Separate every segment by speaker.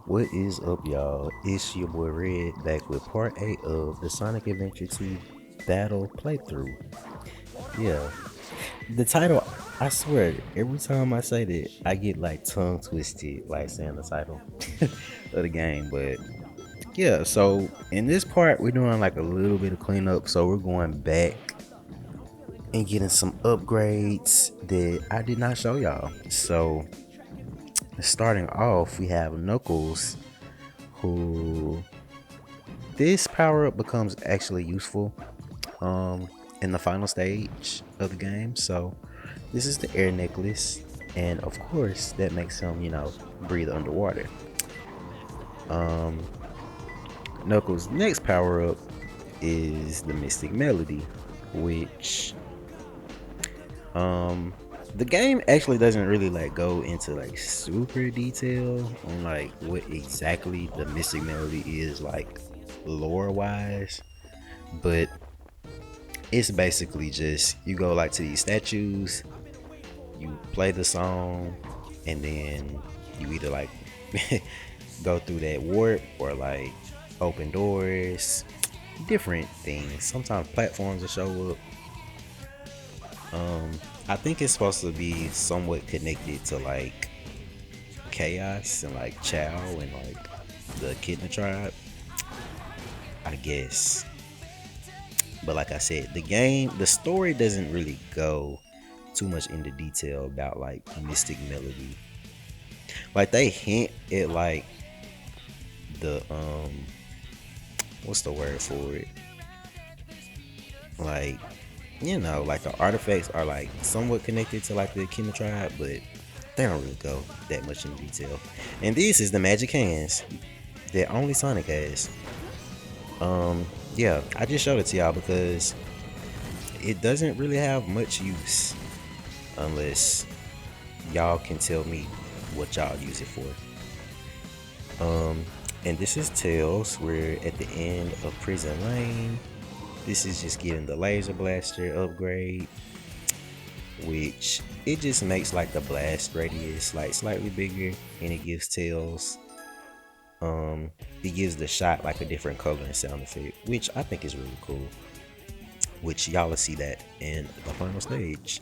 Speaker 1: What is up, y'all? It's your boy Red back with part 8 of the Sonic Adventure 2 Battle Playthrough. Yeah, the title, I swear, every time I say that, I get like tongue twisted, like saying the title of the game. But yeah, so in this part, we're doing like a little bit of cleanup. So we're going back and getting some upgrades that I did not show y'all. So starting off, we have Knuckles, who this power up becomes actually useful um in the final stage of the game. So this is the air necklace, and of course that makes him, breathe underwater. um Knuckles' next power up is the Mystic Melody, which um the game actually doesn't really like go into like super detail on like what exactly the Mystic Melody is like lore wise, but it's basically just you go like to these statues, you play the song, and then you either like go through that warp or like open doors, different things. Sometimes platforms will show up. um I think it's supposed to be somewhat connected to like chaos and like Chow and like the Kidna tribe, I guess. But like I said, the story doesn't really go too much into detail about like Mystic Melody. Like they hint at like the what's the word for it? Like, like the artifacts are like somewhat connected to like the Kina tribe, but they don't really go that much in detail. And this is the magic hands that only Sonic has. Yeah, I just showed it to y'all because it doesn't really have much use unless y'all can tell me what y'all use it for. And this is Tails. We're at the end of Prison Lane. This is just getting the laser blaster upgrade, which it just makes like the blast radius like slightly bigger, and it gives Tails it gives the shot like a different color and sound effect, which I think is really cool. Which y'all will see that in the final stage.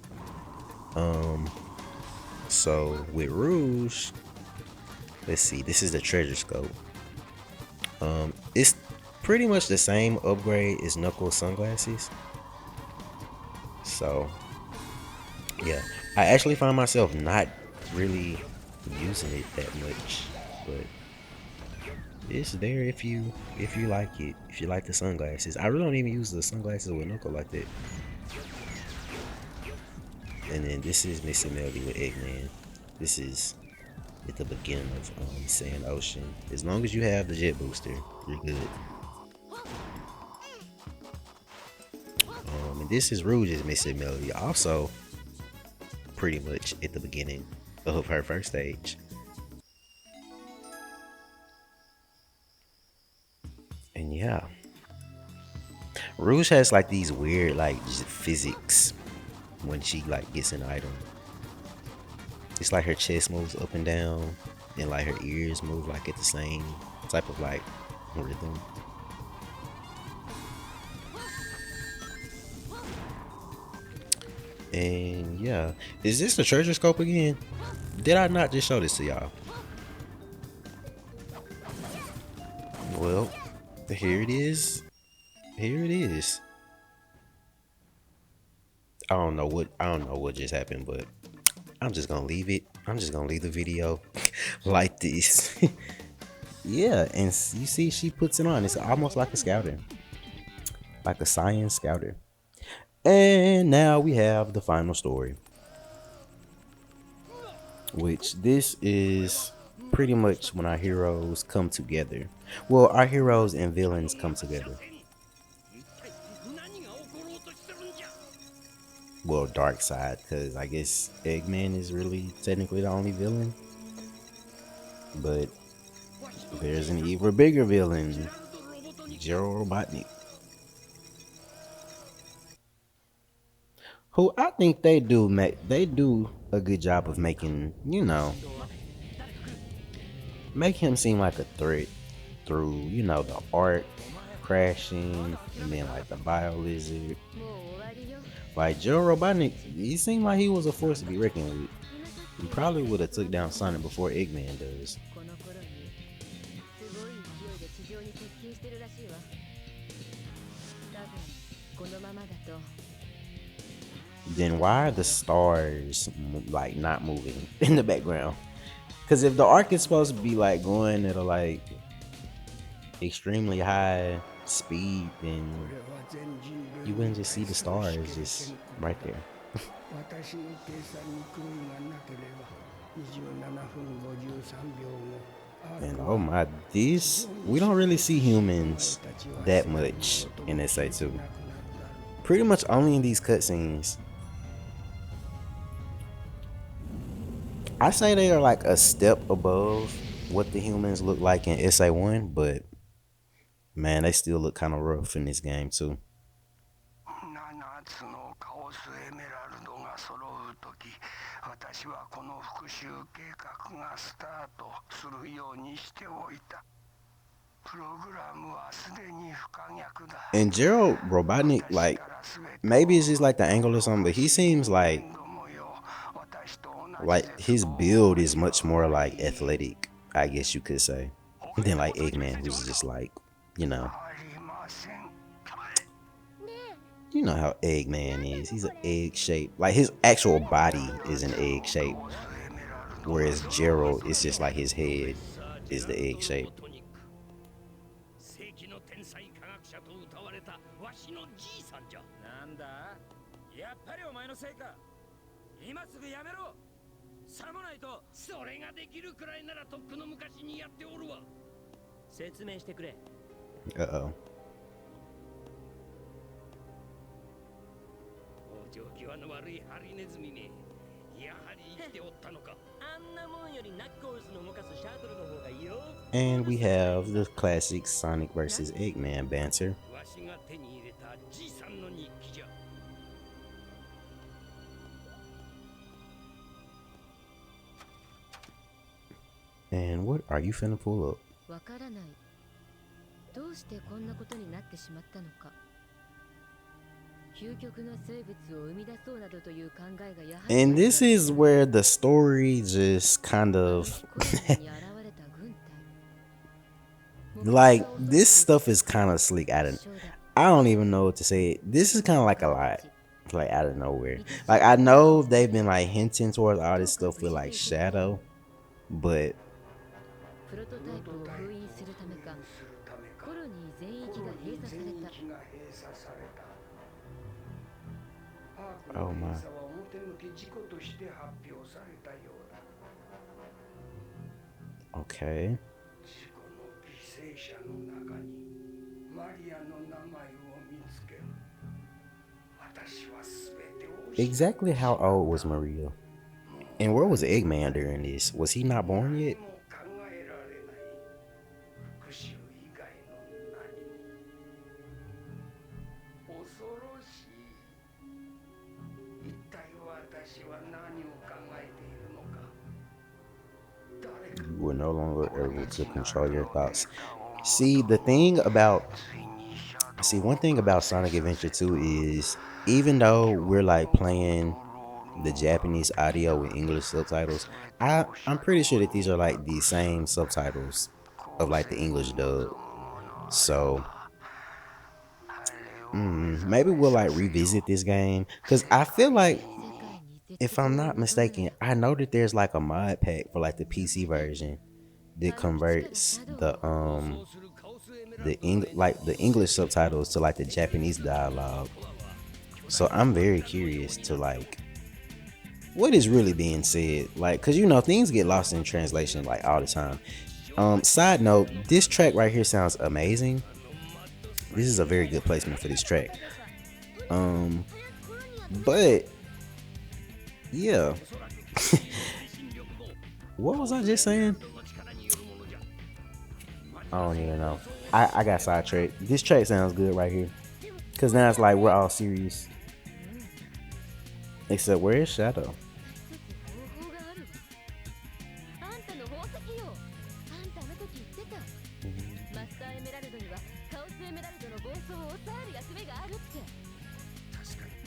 Speaker 1: So with Rouge, let's see, this is the treasure scope. It's pretty much the same upgrade as Knuckles sunglasses. So yeah, I actually find myself not really using it that much, but it's there if you like it. If you like the sunglasses, I really don't even use the sunglasses with Knuckles like that. And then this is Missy Melody with Eggman. This is at the beginning of Sand Ocean. As long as you have the jet booster, you're good. And this is Rouge's Missy Melody, also pretty much at the beginning of her first stage. And yeah, Rouge has like these weird like physics when she like gets an item. It's like her chest moves up and down, and like her ears move like at the same type of like rhythm. And yeah, is this the treasure scope again? Did I not just show this to y'all? Well, here it is. Here it is. I don't know what just happened, but I'm just gonna leave it. I'm just gonna leave the video like this. Yeah, and you see, she puts it on. It's almost like a scouter, like a science scouter. And now we have the final story, which this is pretty much when our heroes come together. Well, our heroes and villains come together. Well, dark side, because I guess Eggman is really technically the only villain, but there's an even bigger villain, Gerald Robotnik, who I think they do a good job of making, make him seem like a threat through, you know, the art crashing and then like the bio lizard. Like Joe Robotnik, he seemed like he was a force to be reckoned with. He probably would have took down Sonic before Eggman does. Then why are the stars like not moving in the background? Because if the arc is supposed to be like going at a like extremely high speed, then you wouldn't just see the stars just right there. And oh my, this we don't really see humans that much in SA2. Pretty much only in these cutscenes. I say they are like a step above what the humans look like in SA1, but man, they still look kind of rough in this game too. And Gerald Robotnik, maybe it's just like the angle or something, but he seems like his build is much more like athletic, I guess you could say, than like Eggman, who's just like, you know, you know how Eggman is. He's an egg shape. Like his actual body is an egg shape, whereas Gerald is just like his head is the egg shape. Uh-oh. And we have the classic Sonic versus Eggman banter. And what are you finna pull up? And this is where the story just kind of like this stuff is kind of slick. I don't even know what to say. This is kind of like a lot, like out of nowhere. Like I know they've been like hinting towards all this stuff with like Shadow, but oh my. Okay. Exactly how old was Maria? And where was Eggman during this? Was he not born yet? You were no longer able to control your thoughts. See, one thing about Sonic Adventure 2 is even though we're like playing the Japanese audio with English subtitles, I'm pretty sure that these are like the same subtitles of like the English dub. So maybe we'll like revisit this game because I feel like, if I'm not mistaken, I know that there's like a mod pack for like the PC version that converts the English subtitles to like the Japanese dialogue. So I'm very curious to like what is really being said, like, cause you know things get lost in translation like all the time. Side note, this track right here sounds amazing. This is a very good placement for this track. But yeah. What was I just saying? I don't even know. I got sidetracked. This track sounds good right here. Cause now it's like we're all serious. Except where is Shadow?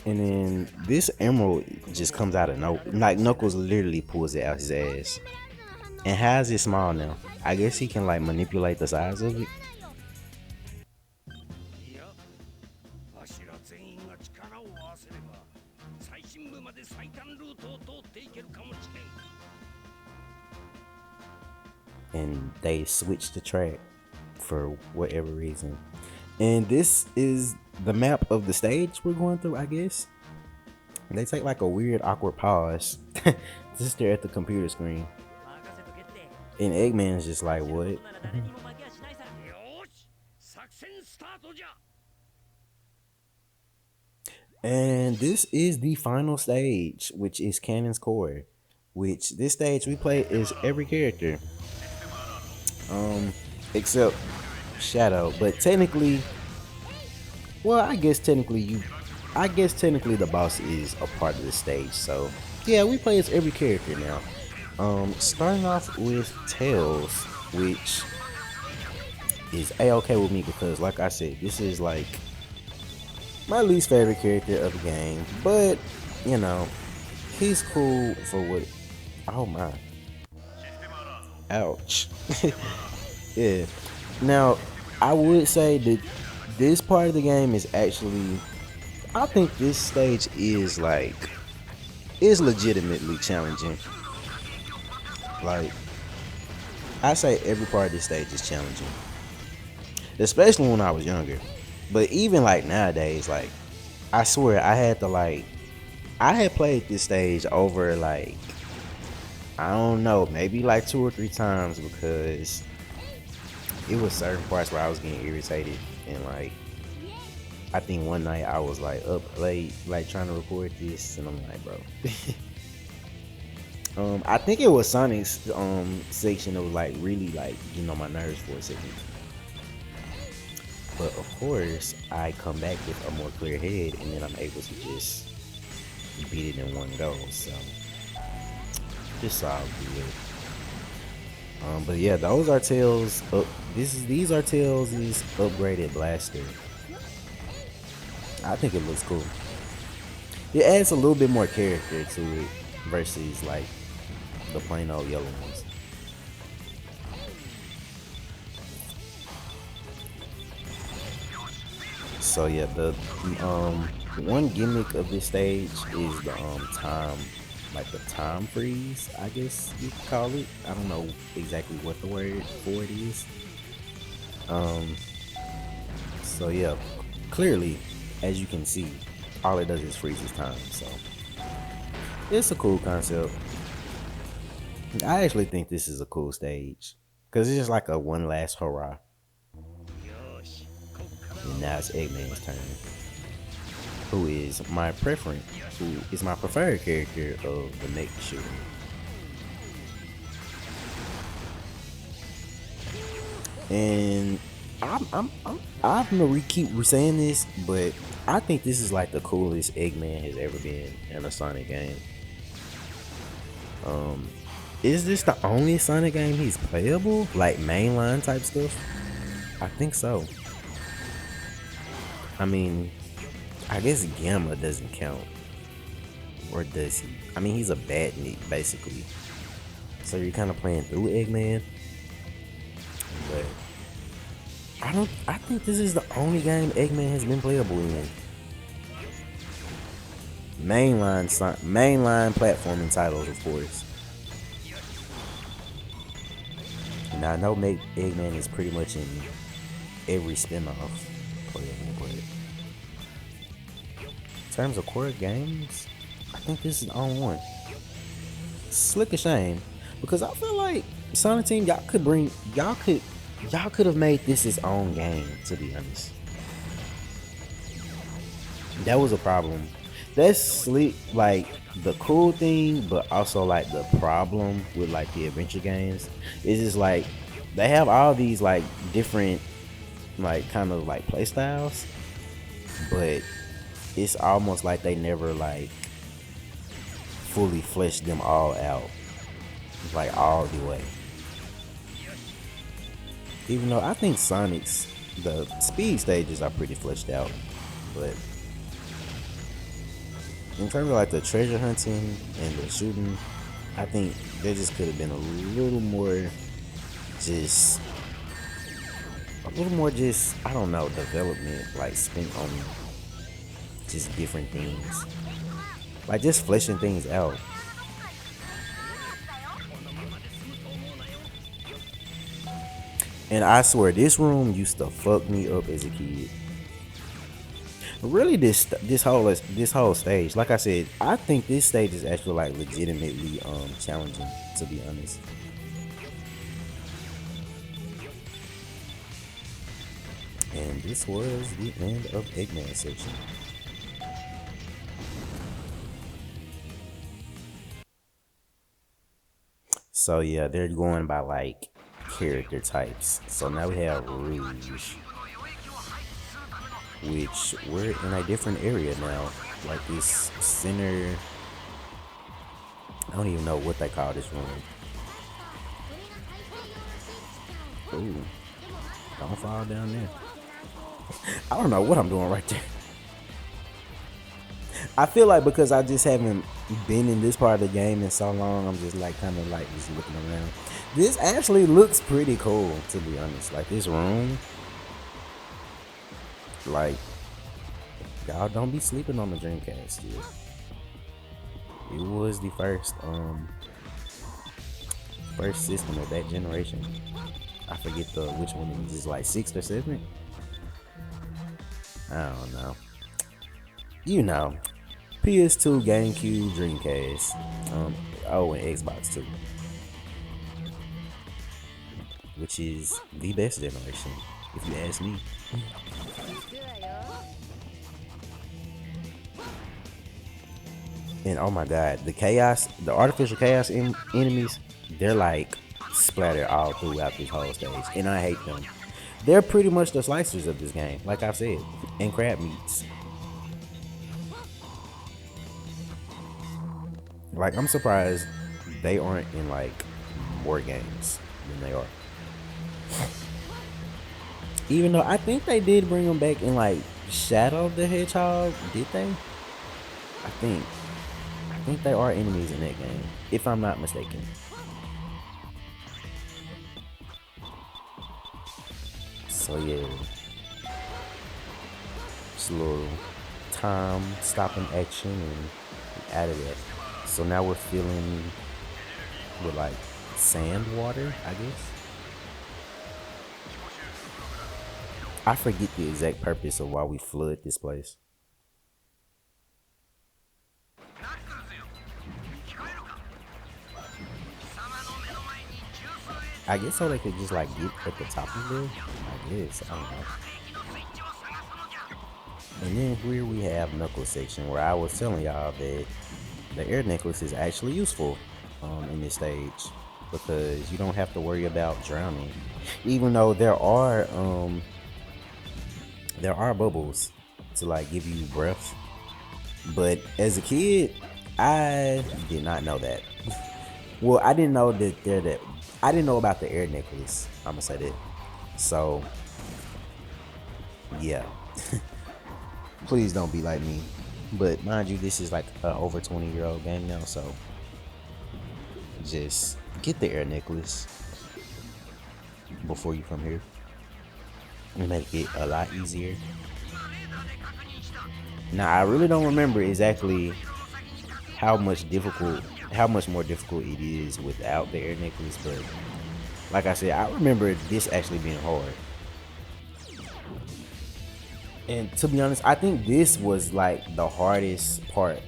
Speaker 1: And then this emerald just comes out of no, like Knuckles literally pulls it out his ass. And how is it small now? I guess he can like manipulate the size of it. And they switched the track for whatever reason. And this is the map of the stage we're going through, I guess. And they take like a weird, awkward pause to stare at the computer screen. And Eggman's just like, what? And this is the final stage, which is Canon's Core. Which this stage we play is every character. Except Shadow. But technically, well, I guess technically the boss is a part of the stage. So yeah, we play as every character now. Starting off with Tails, which is a-okay with me because like I said, this is like my least favorite character of the game, but you know, he's cool for what. Oh my, ouch. Yeah, now I would say that this part of the game is actually, I think this stage is legitimately challenging. Like, I say every part of this stage is challenging, especially when I was younger. But even like nowadays, like I swear I had played this stage over like, I don't know, maybe like 2 or 3 times because it was certain parts where I was getting irritated. And like, I think one night I was like up late, like trying to record this, and I'm like, bro. I think it was Sonic's section that was like really like getting on my nerves for a second. But of course, I come back with a more clear head, and then I'm able to just beat it in one go. So just all good. But yeah, those are Tails. These are Tails' upgraded blaster. I think it looks cool. It adds a little bit more character to it versus like the plain old yellow ones. So yeah, the one gimmick of this stage is the time, like the time freeze, I guess you could call it. I don't know exactly what the word for it is. So yeah, clearly, as you can see, all it does is freeze his time. So it's a cool concept. I actually think this is a cool stage because it's just like a one last hurrah. And now it's Eggman's turn, who is my preferred character of the next shooter. And I'm gonna keep saying this, but I think this is like the coolest Eggman has ever been in a Sonic game. Is this the only Sonic game he's playable? Like mainline type stuff? I think so. I mean, I guess Gamma doesn't count. Or does he? I mean, he's a badnik, basically. So you're kind of playing through Eggman. But I think this is the only game Eggman has been playable in. Mainline platforming titles, of course. Now I know Eggman is pretty much in every spin-off playable, but in terms of core games, I think this is the only one. Slick a shame, because I feel like Sonic Team, y'all could have made this its own game, to be honest. That was a problem. That's slick, like the cool thing, but also like the problem with like the adventure games is just like they have all these like different like kind of like play styles, but it's almost like they never like fully fleshed them all out, like all the way. Even though I think Sonic's the speed stages are pretty fleshed out, but in terms of like the treasure hunting and the shooting, I think there just could have been a little more, just I don't know, development like spent on just different things, like just fleshing things out. And I swear, this room used to fuck me up as a kid. Really, this whole stage, like I said, I think this stage is actually like legitimately challenging, to be honest. And this was the end of Eggman section. So yeah, they're going by like character types. So now we have Rouge, which we're in a different area now. Like this center, I don't even know what they call this room. Ooh, don't fall down there. I don't know what I'm doing right there. I feel like because I just haven't been in this part of the game in so long, I'm just like kind of like just looking around. This actually looks pretty cool, to be honest. Like this room, like y'all don't be sleeping on the Dreamcast. Yeah. It was the first system of that generation. I forget which one it was, just like 6th or 7th. I don't know. You know, PS2, GameCube, Dreamcast. Oh, and Xbox too, which is the best generation, if you ask me. And oh my god, the artificial chaos enemies, they're like splattered all throughout this whole stage, and I hate them. They're pretty much the slicers of this game, like I said, and crab meats. Like I'm surprised they aren't in like more games than they are. Even though I think they did bring them back in like Shadow the Hedgehog, did they? think I think there are enemies in that game, if I'm not mistaken. So yeah, just a little time stopping action and out of that. So now we're filling with like sand water, I guess. I forget the exact purpose of why we flood this place. I guess so they could just like get at the top of it. I guess, I don't know. And then here we have Knuckles section, where I was telling y'all that the air necklace is actually useful in this stage, because you don't have to worry about drowning. Even though there are bubbles to like give you breath, but as a kid, I did not know that. Well, I didn't know that I didn't know about the air necklace. I'm gonna say that. So yeah, please don't be like me. But mind you, this is like an over 20-year-old game now, so just get the air necklace before you come here. It make it a lot easier. Now I really don't remember exactly how much more difficult it is without the air necklace, but like I said, I remember this actually being hard. And to be honest, I think this was like the hardest part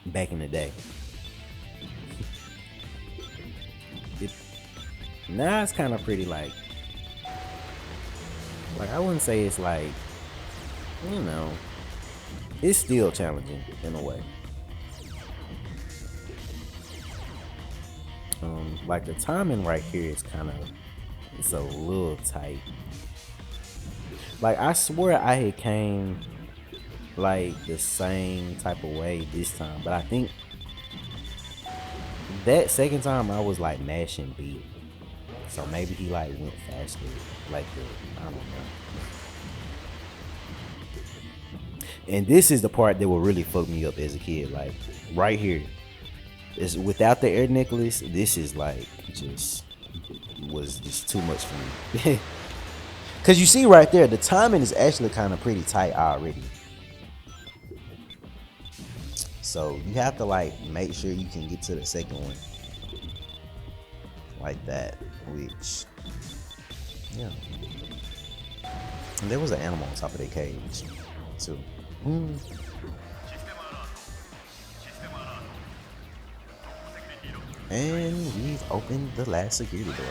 Speaker 1: back in the day. Now it's kind of pretty like I wouldn't say it's like, you know, it's still challenging in a way. Like the timing right here is it's a little tight. Like I swear I had came like the same type of way this time, but I think that second time I was like mashing B. So maybe he like went faster, like the I don't know. And this is the part that will really fuck me up as a kid. Like right here, is without the air necklace. This is like just was just too much for me. Cause you see right there, the timing is actually kind of pretty tight already. So you have to like make sure you can get to the second one like that. Which yeah, and there was an animal on top of the cage too. Mm. And we've opened the last security door,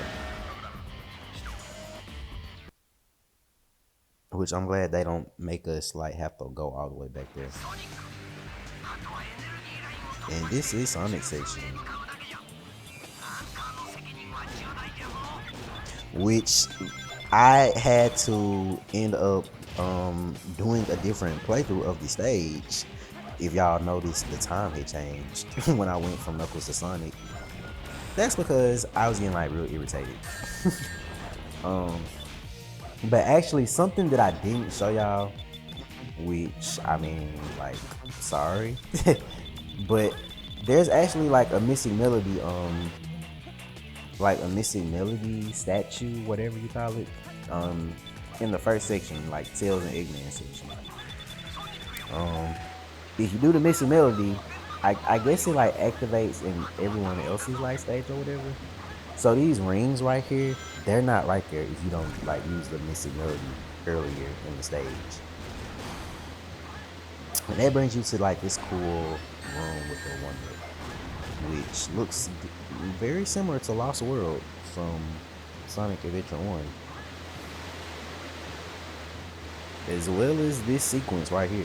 Speaker 1: which I'm glad they don't make us like have to go all the way back there. And this is Sonic section, which I had to end up doing a different playthrough of the stage. If y'all noticed, the time had changed when I went from Knuckles to Sonic. That's because I was getting like real irritated. um, but actually, something that I didn't show y'all, which I mean, like, sorry, but there's actually like a missing melody, like a missing melody statue, whatever you call it, um, in the first section, like Tails and Eggman section. Um, if you do the missing melody, I guess it like activates in everyone else's life stage or whatever. So these rings right here, they're not right there if you don't like use the missing melody earlier in the stage. And that brings you to like this cool room with the wonder, which looks very similar to Lost World from Sonic Adventure 1, as well as this sequence right here.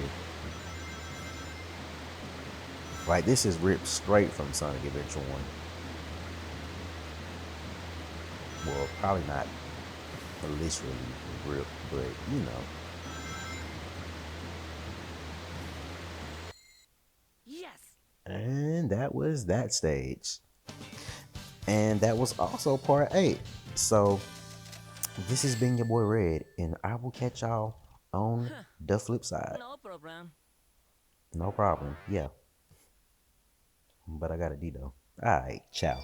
Speaker 1: Like this is ripped straight from Sonic Adventure 1. Well, probably not literally ripped, but you know.
Speaker 2: Yes.
Speaker 1: And that was that stage. And that was also part 8. So this has been your boy Red, and I will catch y'all on the flip side.
Speaker 2: No problem.
Speaker 1: No problem. Yeah. But I got a D though. Alright, ciao.